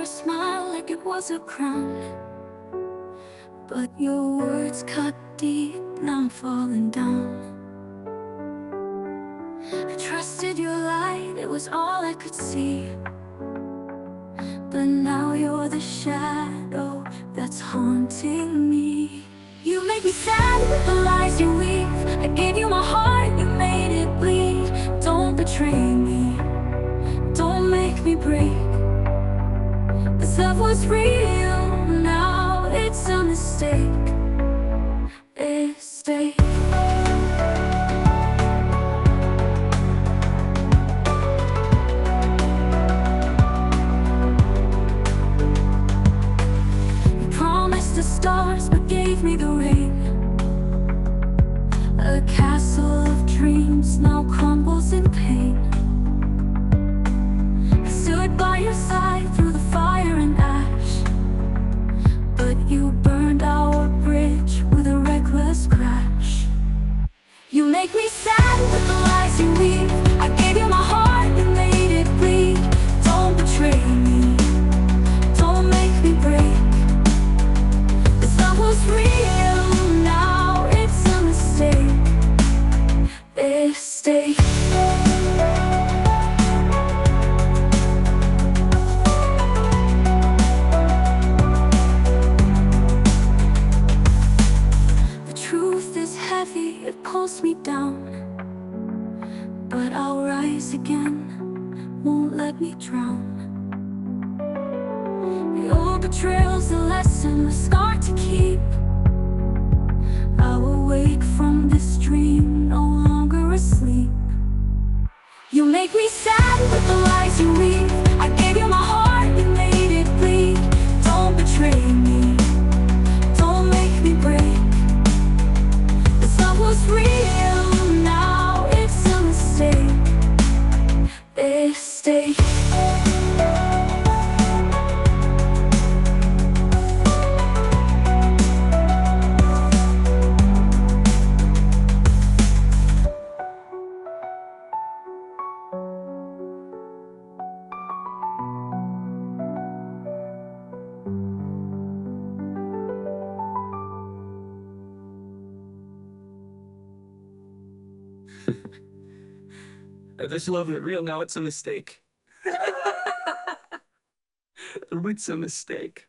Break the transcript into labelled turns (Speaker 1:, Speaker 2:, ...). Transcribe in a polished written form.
Speaker 1: a smile like it was a crown, but your words cut deep, now I'm falling down. I trusted your light, it was all I could see, but now you're the shadow that's haunting me. You make me sad with the lies you weave. I gave you my heart, you made it bleed. Don't betray me, don't make me break. This love was real, now it's a mistake. Mistake. You promised the stars but gave me the rain. A castle of dreams now crumbles in pain. I stood by your side through the fire and ash, but you burned our bridge with a reckless crash. You make me sad with the lies you weave. I gave you my heart, you made it bleed. Don't betray me, don't make me break. This love was real, now it's a mistake. Mistake. The truth is heavy, it pulls me down, but I'll rise again, won't let me drown. Your betrayal's a lesson, a scar to keep. I will wake from this dream, no longer asleep. You make me sad with the lies you weave. I gave you my heart, you made it bleed. Don't betray me, don't make me break. This love was real, now it's a mistake. Mistake.
Speaker 2: This love isn't real, now it's a mistake. It's a mistake.